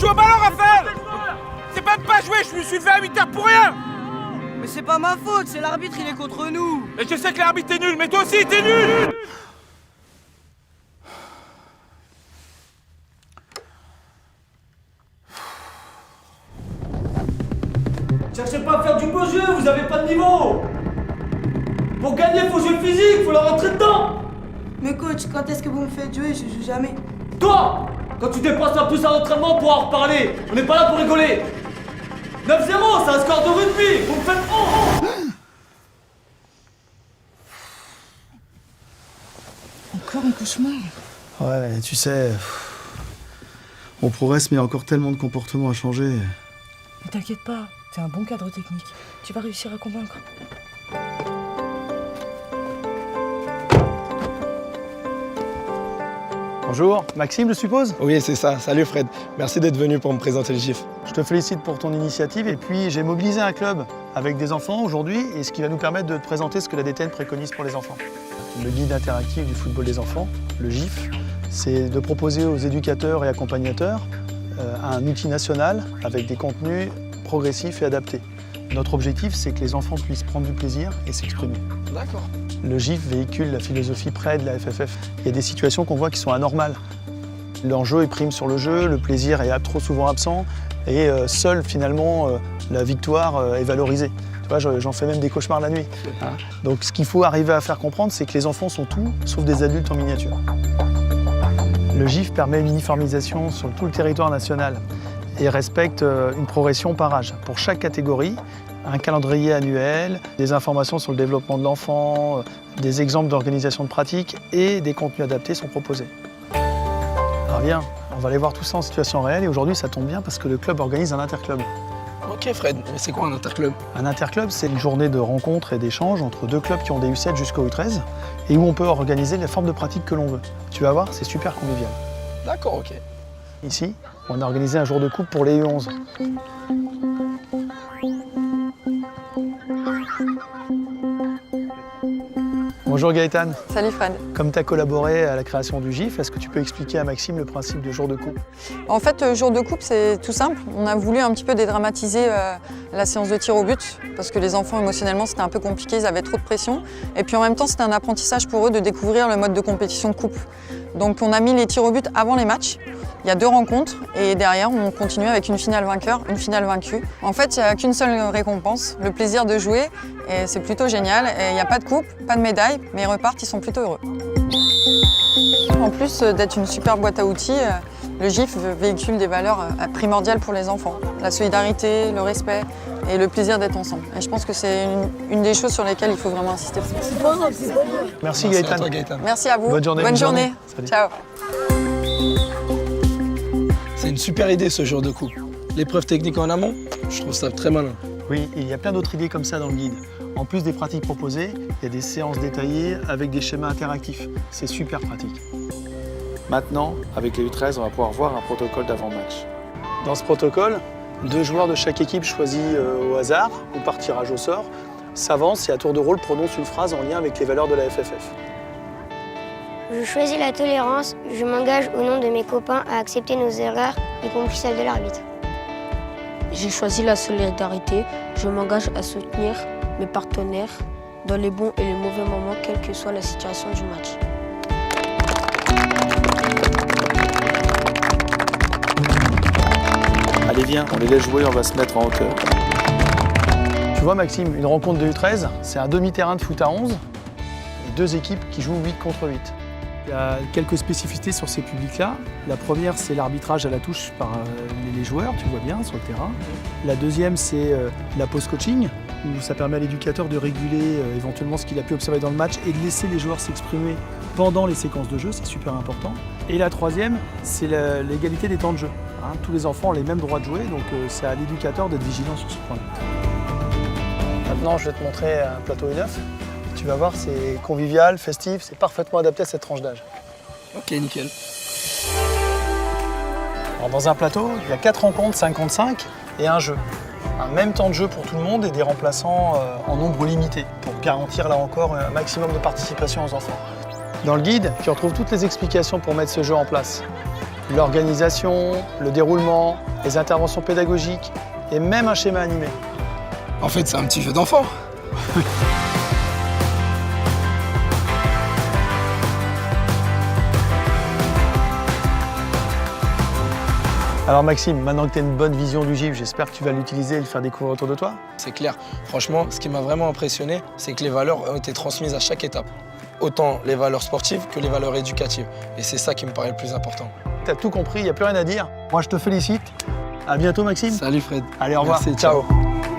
joue au ballon, Raphaël! C'est même pas joué, je me suis levé à 8h pour rien! Mais c'est pas ma faute, c'est l'arbitre, il est contre nous. Mais je sais que l'arbitre est nul, mais toi aussi t'es nul! Cherchez pas à faire du beau jeu, vous avez pas de niveau. Pour gagner, faut jouer physique, faut leur rentrer dedans. Mais coach, quand est-ce que vous me faites jouer? Je joue jamais. Toi, quand tu dépasses un peu ça d'entraînement, on pourra en reparler. On n'est pas là pour rigoler. 9-0, c'est un score de rugby. Vous me faites Encore un cauchemar. Ouais, tu sais, on progresse, mais il y a encore tellement de comportements à changer. Ne t'inquiète pas, t'es un bon cadre technique. Tu vas réussir à convaincre. Bonjour, Maxime, je suppose? Oui, c'est ça. Salut Fred. Merci d'être venu pour me présenter le GIF. Je te félicite pour ton initiative et puis j'ai mobilisé un club avec des enfants aujourd'hui et ce qui va nous permettre de te présenter ce que la DTN préconise pour les enfants. Le guide interactif du football des enfants, le GIF, c'est de proposer aux éducateurs et accompagnateurs un outil national avec des contenus progressifs et adaptés. Notre objectif, c'est que les enfants puissent prendre du plaisir et s'exprimer. D'accord. Le GIF véhicule la philosophie près de la FFF. Il y a des situations qu'on voit qui sont anormales. L'enjeu est prime sur le jeu, le plaisir est trop souvent absent et seule finalement la victoire est valorisée. Tu vois, j'en fais même des cauchemars la nuit. Hein. Donc ce qu'il faut arriver à faire comprendre, c'est que les enfants sont tout sauf des adultes en miniature. Le GIF permet une uniformisation sur tout le territoire national et respecte une progression par âge. Pour chaque catégorie, un calendrier annuel, des informations sur le développement de l'enfant, des exemples d'organisation de pratique et des contenus adaptés sont proposés. Alors viens, on va aller voir tout ça en situation réelle et aujourd'hui ça tombe bien parce que le club organise un interclub. Ok Fred, mais c'est quoi un interclub? Un interclub, c'est une journée de rencontres et d'échanges entre deux clubs qui ont des U7 jusqu'au U13 et où on peut organiser les formes de pratique que l'on veut. Tu vas voir, c'est super convivial. D'accord, ok. Ici, on a organisé un jour de coupe pour les U11. Bonjour Gaëtane. Salut Fred. Comme tu as collaboré à la création du GIF, est-ce que tu peux expliquer à Maxime le principe du jour de coupe? En fait, jour de coupe, c'est tout simple. On a voulu un petit peu dédramatiser la séance de tir au but parce que les enfants, émotionnellement, c'était un peu compliqué, ils avaient trop de pression. Et puis en même temps, c'était un apprentissage pour eux de découvrir le mode de compétition de coupe. Donc on a mis les tirs au but avant les matchs. Il y a 2 rencontres et derrière, on continue avec une finale vainqueur, une finale vaincue. En fait, il n'y a qu'une seule récompense, le plaisir de jouer. Et c'est plutôt génial. Et il n'y a pas de coupe, pas de médaille, mais ils repartent, ils sont plutôt heureux. En plus d'être une super boîte à outils, le GIF véhicule des valeurs primordiales pour les enfants. La solidarité, le respect et le plaisir d'être ensemble. Et je pense que c'est une des choses sur lesquelles il faut vraiment insister. Merci À Gaëtane. toi, Gaëtan. Merci à vous. Bonne journée. Bonne journée. Salut. Ciao. C'est une super idée ce jour de coupe. L'épreuve technique en amont, je trouve ça très malin. Oui, il y a plein d'autres idées comme ça dans le guide. En plus des pratiques proposées, il y a des séances détaillées avec des schémas interactifs. C'est super pratique. Maintenant, avec les U13, on va pouvoir voir un protocole d'avant-match. Dans ce protocole, 2 joueurs de chaque équipe choisis au hasard ou par tirage au sort s'avancent et à tour de rôle prononcent une phrase en lien avec les valeurs de la FFF. Je choisis la tolérance, je m'engage au nom de mes copains à accepter nos erreurs, y compris celles de l'arbitre. J'ai choisi la solidarité, je m'engage à soutenir mes partenaires dans les bons et les mauvais moments, quelle que soit la situation du match. Allez viens, on les laisse jouer, on va se mettre en hauteur. Tu vois Maxime, une rencontre de U13, c'est un demi-terrain de foot à 11 et 2 équipes qui jouent 8 contre 8. Il y a quelques spécificités sur ces publics-là. La première, c'est l'arbitrage à la touche par les joueurs, tu vois bien, sur le terrain. La deuxième, c'est la post-coaching, où ça permet à l'éducateur de réguler éventuellement ce qu'il a pu observer dans le match et de laisser les joueurs s'exprimer pendant les séquences de jeu, c'est super important. Et la troisième, c'est l'égalité des temps de jeu. Hein, tous les enfants ont les mêmes droits de jouer, donc c'est à l'éducateur d'être vigilant sur ce point-là. Maintenant, je vais te montrer un plateau U9. Tu vas voir, c'est convivial, festif, c'est parfaitement adapté à cette tranche d'âge. Ok, nickel. Alors dans un plateau, il y a 4 rencontres, 5 contre 5 et un jeu. Un même temps de jeu pour tout le monde et des remplaçants en nombre limité pour garantir là encore un maximum de participation aux enfants. Dans le guide, tu retrouves toutes les explications pour mettre ce jeu en place. l'organisation, le déroulement, les interventions pédagogiques et même un schéma animé. En fait, c'est un petit jeu d'enfant. Alors Maxime, maintenant que tu as une bonne vision du gif, j'espère que tu vas l'utiliser et le faire découvrir autour de toi. C'est clair. Franchement, ce qui m'a vraiment impressionné, c'est que les valeurs ont été transmises à chaque étape. Autant les valeurs sportives que les valeurs éducatives. Et c'est ça qui me paraît le plus important. Tu as tout compris, il n'y a plus rien à dire. Moi, je te félicite. À bientôt Maxime. Salut Fred. Allez, au revoir. Merci, ciao. ciao.